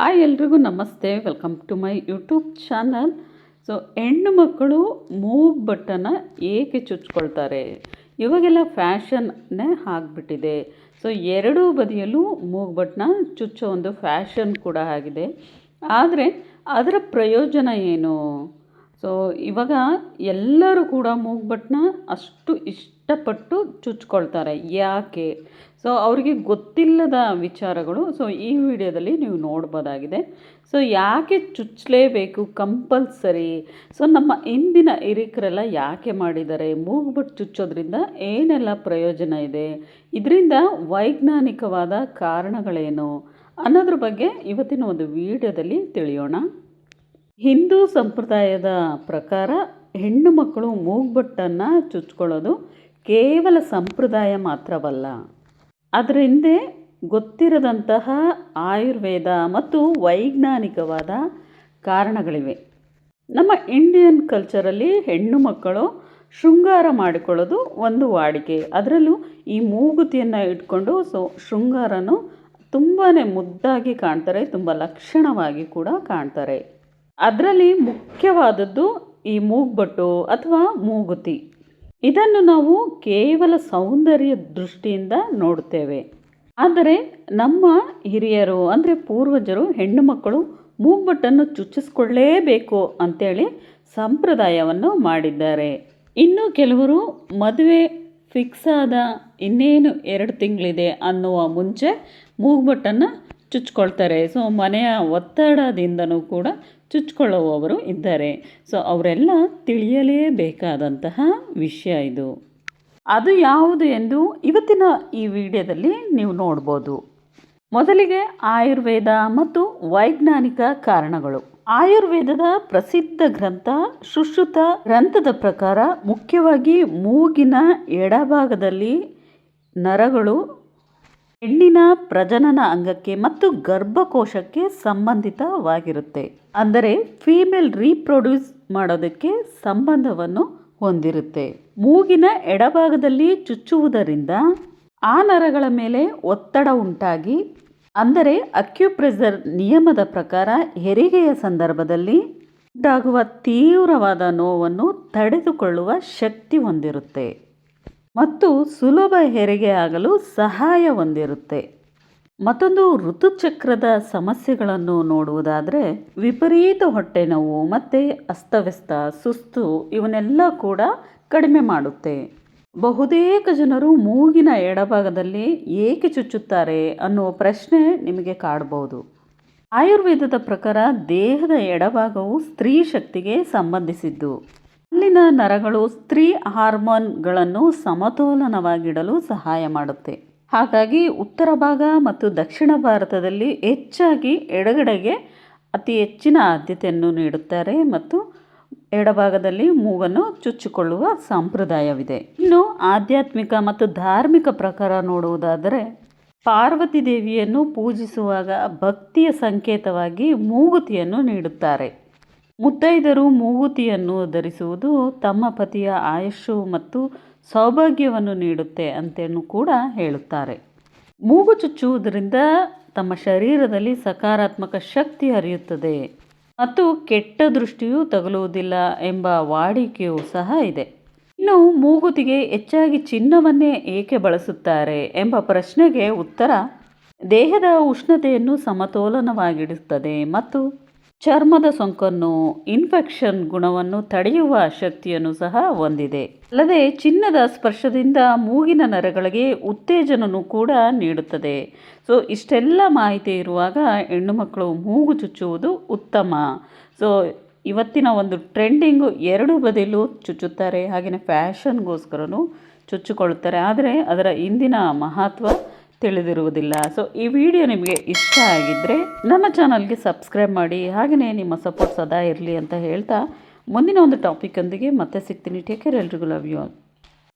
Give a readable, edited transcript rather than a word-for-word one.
Hi ಎಲ್ರಿಗೂ ನಮಸ್ತೆ, welcome to my YouTube channel. So ಹೆಣ್ಣು ಮಕ್ಕಳು ಮೂಗ್ ಬಟ್ಟನ್ನು ಏಕೆ ಚುಚ್ಕೊಳ್ತಾರೆ? ಇವಾಗೆಲ್ಲ ಫ್ಯಾಷನ್ನೇ ಆಗಿಬಿಟ್ಟಿದೆ. ಸೊ ಎರಡೂ ಬದಿಯಲ್ಲೂ ಮೂಗ್ ಬಟ್ಟನ್ನ ಚುಚ್ಚೋ ಒಂದು ಫ್ಯಾಷನ್ ಕೂಡ ಆಗಿದೆ. ಆದರೆ ಅದರ ಪ್ರಯೋಜನ ಏನು? ಸೊ ಇವಾಗ ಎಲ್ಲರೂ ಕೂಡ ಮೂಗ್ ಬಟ್ಟನ್ನ ಅಷ್ಟು ಇಷ್ಟಪಟ್ಟು ಚುಚ್ಕೊಳ್ತಾರೆ. ಯಾಕೆ? ಸೊ ಅವರಿಗೆ ಗೊತ್ತಿಲ್ಲದ ವಿಚಾರಗಳು ಸೊ ಈ ವಿಡಿಯೋದಲ್ಲಿ ನೀವು ನೋಡ್ಬೋದಾಗಿದೆ. ಸೊ ಯಾಕೆ ಚುಚ್ಚಲೇಬೇಕು ಕಂಪಲ್ಸರಿ? ಸೊ ನಮ್ಮ ಇಂದಿನ ಹಿರಿಕರೆಲ್ಲ ಯಾಕೆ ಮಾಡಿದ್ದಾರೆ? ಮೂಗುಬಟ್ಟು ಚುಚ್ಚೋದ್ರಿಂದ ಏನೆಲ್ಲ ಪ್ರಯೋಜನ ಇದೆ? ಇದರಿಂದ ವೈಜ್ಞಾನಿಕವಾದ ಕಾರಣಗಳೇನು ಅನ್ನೋದ್ರ ಬಗ್ಗೆ ಇವತ್ತಿನ ಒಂದು ವಿಡಿಯೋದಲ್ಲಿ ತಿಳಿಯೋಣ. ಹಿಂದೂ ಸಂಪ್ರದಾಯದ ಪ್ರಕಾರ ಹೆಣ್ಣು ಮಕ್ಕಳು ಮೂಗುಬಟ್ಟನ್ನು ಚುಚ್ಕೊಳ್ಳೋದು ಕೇವಲ ಸಂಪ್ರದಾಯ ಮಾತ್ರವಲ್ಲ, ಅದರ ಹಿಂದೆ ಗೊತ್ತಿರದಂತಹ ಆಯುರ್ವೇದ ಮತ್ತು ವೈಜ್ಞಾನಿಕವಾದ ಕಾರಣಗಳಿವೆ. ನಮ್ಮ ಇಂಡಿಯನ್ ಕಲ್ಚರಲ್ಲಿ ಹೆಣ್ಣು ಮಕ್ಕಳು ಶೃಂಗಾರ ಮಾಡಿಕೊಳ್ಳೋದು ಒಂದು ವಾಡಿಕೆ. ಅದರಲ್ಲೂ ಈ ಮೂಗುತಿಯನ್ನು ಇಟ್ಕೊಂಡು ಶೃಂಗಾರನು ತುಂಬಾ ಮುದ್ದಾಗಿ ಕಾಣ್ತಾರೆ, ತುಂಬ ಲಕ್ಷಣವಾಗಿ ಕೂಡ ಕಾಣ್ತಾರೆ. ಅದರಲ್ಲಿ ಮುಖ್ಯವಾದದ್ದು ಈ ಮೂಗುಬಟ್ಟು ಅಥವಾ ಮೂಗುತಿ. ಇದನ್ನು ನಾವು ಕೇವಲ ಸೌಂದರ್ಯ ದೃಷ್ಟಿಯಿಂದ ನೋಡ್ತೇವೆ. ಆದರೆ ನಮ್ಮ ಹಿರಿಯರು ಅಂದರೆ ಪೂರ್ವಜರು ಹೆಣ್ಣು ಮಕ್ಕಳು ಮೂಗುಬಟ್ಟನ್ನು ಚುಚ್ಚಿಸ್ಕೊಳ್ಳೇಬೇಕು ಅಂತೇಳಿ ಸಂಪ್ರದಾಯವನ್ನು ಮಾಡಿದ್ದಾರೆ. ಇನ್ನು ಕೆಲವರು ಮದುವೆ ಫಿಕ್ಸ್ ಆದ ಇನ್ನೇನು 2 ತಿಂಗಳಿದೆ ಅನ್ನುವ ಮುಂಚೆ ಮೂಗುಬಟ್ಟನ್ನು ಚುಚ್ಕೊಳ್ತಾರೆ. ಸೊ ಮನೆಯ ಒತ್ತಡದಿಂದನೂ ಕೂಡ ಚುಚ್ಕೊಳ್ಳುವವರು ಇದ್ದಾರೆ. ಸೊ ಅವರೆಲ್ಲ ತಿಳಿಯಲೇಬೇಕಾದಂತಹ ವಿಷಯ ಇದು. ಅದು ಯಾವುದು ಎಂದು ಇವತ್ತಿನ ಈ ವಿಡಿಯೋದಲ್ಲಿ ನೀವು ನೋಡ್ಬೋದು. ಮೊದಲಿಗೆ ಆಯುರ್ವೇದ ಮತ್ತು ವೈಜ್ಞಾನಿಕ ಕಾರಣಗಳು. ಆಯುರ್ವೇದದ ಪ್ರಸಿದ್ಧ ಗ್ರಂಥ ಸುಶ್ರುತ ಗ್ರಂಥದ ಪ್ರಕಾರ ಮುಖ್ಯವಾಗಿ ಮೂಗಿನ ಎಡಭಾಗದಲ್ಲಿ ನರಗಳು ಹೆಣ್ಣಿನ ಪ್ರಜನನ ಅಂಗಕ್ಕೆ ಮತ್ತು ಗರ್ಭಕೋಶಕ್ಕೆ ಸಂಬಂಧಿತವಾಗಿರುತ್ತೆ. ಅಂದರೆ ಫೀಮೇಲ್ ರೀಪ್ರೊಡ್ಯೂಸ್ ಮಾಡೋದಕ್ಕೆ ಸಂಬಂಧವನ್ನು ಹೊಂದಿರುತ್ತೆ. ಮೂಗಿನ ಎಡಭಾಗದಲ್ಲಿ ಚುಚ್ಚುವುದರಿಂದ ಆ ನರಗಳ ಮೇಲೆ ಒತ್ತಡ ಉಂಟಾಗಿ, ಅಂದರೆ ಅಕ್ಯುಪ್ರೆಷರ್ ನಿಯಮದ ಪ್ರಕಾರ ಹೆರಿಗೆಯ ಸಂದರ್ಭದಲ್ಲಿ ಉಂಟಾಗುವ ತೀವ್ರವಾದ ನೋವನ್ನು ತಡೆದುಕೊಳ್ಳುವ ಶಕ್ತಿ ಹೊಂದಿರುತ್ತೆ ಮತ್ತು ಸುಲಭ ಹೆರಿಗೆ ಆಗಲು ಸಹಾಯ ಹೊಂದಿರುತ್ತೆ. ಮತ್ತೊಂದು ಋತುಚಕ್ರದ ಸಮಸ್ಯೆಗಳನ್ನು ನೋಡುವುದಾದರೆ ವಿಪರೀತ ಹೊಟ್ಟೆ ನೋವು ಮತ್ತು ಅಸ್ತವ್ಯಸ್ತ ಸುಸ್ತು ಇವನ್ನೆಲ್ಲ ಕೂಡ ಕಡಿಮೆ ಮಾಡುತ್ತೆ. ಬಹುತೇಕ ಜನರು ಮೂಗಿನ ಎಡಭಾಗದಲ್ಲಿ ಏಕೆ ಚುಚ್ಚುತ್ತಾರೆ ಅನ್ನುವ ಪ್ರಶ್ನೆ ನಿಮಗೆ ಕಾಡಬಹುದು. ಆಯುರ್ವೇದದ ಪ್ರಕಾರ ದೇಹದ ಎಡಭಾಗವು ಸ್ತ್ರೀ ಶಕ್ತಿಗೆ ಸಂಬಂಧಿಸಿದ್ದು. ಅಲ್ಲಿನ ನರಗಳು ಸ್ತ್ರೀ ಹಾರ್ಮೋನ್ಗಳನ್ನು ಸಮತೋಲನವಾಗಿಡಲು ಸಹಾಯ ಮಾಡುತ್ತೆ. ಹಾಗಾಗಿ ಉತ್ತರ ಭಾಗ ಮತ್ತು ದಕ್ಷಿಣ ಭಾರತದಲ್ಲಿ ಹೆಚ್ಚಾಗಿ ಎಡಗಡೆಗೆ ಅತಿ ಹೆಚ್ಚಿನ ಆದ್ಯತೆಯನ್ನು ನೀಡುತ್ತಾರೆ ಮತ್ತು ಎಡಭಾಗದಲ್ಲಿ ಮೂಗನ್ನು ಚುಚ್ಚಿಕೊಳ್ಳುವ ಸಂಪ್ರದಾಯವಿದೆ. ಇನ್ನು ಆಧ್ಯಾತ್ಮಿಕ ಮತ್ತು ಧಾರ್ಮಿಕ ಪ್ರಕಾರ ನೋಡುವುದಾದರೆ ಪಾರ್ವತಿ ದೇವಿಯನ್ನು ಪೂಜಿಸುವಾಗ ಭಕ್ತಿಯ ಸಂಕೇತವಾಗಿ ಮೂಗುತಿಯನ್ನು ನೀಡುತ್ತಾರೆ. ಮುತ್ತೈದರು ಮೂಗುತಿಯನ್ನು ಧರಿಸುವುದು ತಮ್ಮ ಪತಿಯ ಆಯುಷ್ಯು ಮತ್ತು ಸೌಭಾಗ್ಯವನ್ನು ನೀಡುತ್ತೆ ಅಂತೇನು ಕೂಡ ಹೇಳುತ್ತಾರೆ. ಮೂಗು ಚುಚ್ಚುವುದರಿಂದ ತಮ್ಮ ಶರೀರದಲ್ಲಿ ಸಕಾರಾತ್ಮಕ ಶಕ್ತಿ ಹರಿಯುತ್ತದೆ ಮತ್ತು ಕೆಟ್ಟ ದೃಷ್ಟಿಯೂ ತಗುಲುವುದಿಲ್ಲ ಎಂಬ ವಾಡಿಕೆಯೂ ಸಹ ಇದೆ. ಇನ್ನು ಮೂಗುತಿಗೆ ಹೆಚ್ಚಾಗಿ ಚಿನ್ನವನ್ನೇ ಏಕೆ ಬಳಸುತ್ತಾರೆ ಎಂಬ ಪ್ರಶ್ನೆಗೆ ಉತ್ತರ, ದೇಹದ ಉಷ್ಣತೆಯನ್ನು ಸಮತೋಲನವಾಗಿಡುತ್ತದೆ ಮತ್ತು ಚರ್ಮದ ಸೋಂಕನ್ನು ಇನ್ಫೆಕ್ಷನ್ ಗುಣವನ್ನು ತಡೆಯುವ ಶಕ್ತಿಯನ್ನು ಸಹ ಹೊಂದಿದೆ. ಅಲ್ಲದೆ ಚಿನ್ನದ ಸ್ಪರ್ಶದಿಂದ ಮೂಗಿನ ನರಗಳಿಗೆ ಉತ್ತೇಜನವನ್ನು ಕೂಡ ನೀಡುತ್ತದೆ. ಸೊ ಇಷ್ಟೆಲ್ಲ ಮಾಹಿತಿ ಇರುವಾಗ ಹೆಣ್ಣು ಮಕ್ಕಳು ಮೂಗು ಚುಚ್ಚುವುದು ಉತ್ತಮ. ಸೊ ಇವತ್ತಿನ ಒಂದು ಟ್ರೆಂಡಿಂಗು ಎರಡೂ ಬದಿಯಲ್ಲೂ ಚುಚ್ಚುತ್ತಾರೆ, ಹಾಗೆಯೇ ಫ್ಯಾಷನ್ಗೋಸ್ಕರನೂ ಚುಚ್ಚಿಕೊಳ್ಳುತ್ತಾರೆ. ಆದರೆ ಅದರ ಹಿಂದಿನ ಮಹತ್ವ ತಿಳಿದಿರುವುದಿಲ್ಲ. ಸೊ ಈ ವಿಡಿಯೋ ನಿಮಗೆ ಇಷ್ಟ ಆಗಿದ್ದರೆ ನನ್ನ ಚಾನಲ್ಗೆ ಸಬ್ಸ್ಕ್ರೈಬ್ ಮಾಡಿ, ಹಾಗೆಯೇ ನಿಮ್ಮ ಸಪೋರ್ಟ್ ಸದಾ ಇರಲಿ ಅಂತ ಹೇಳ್ತಾ ಮುಂದಿನ ಒಂದು ಟಾಪಿಕ್ನೊಂದಿಗೆ ಮತ್ತೆ ಸಿಗ್ತೀನಿ. ಟೇಕ್ ಕೇರ್, ಎಲ್ರಿಗೂ ಲವ್ ಯು ಆಲ್.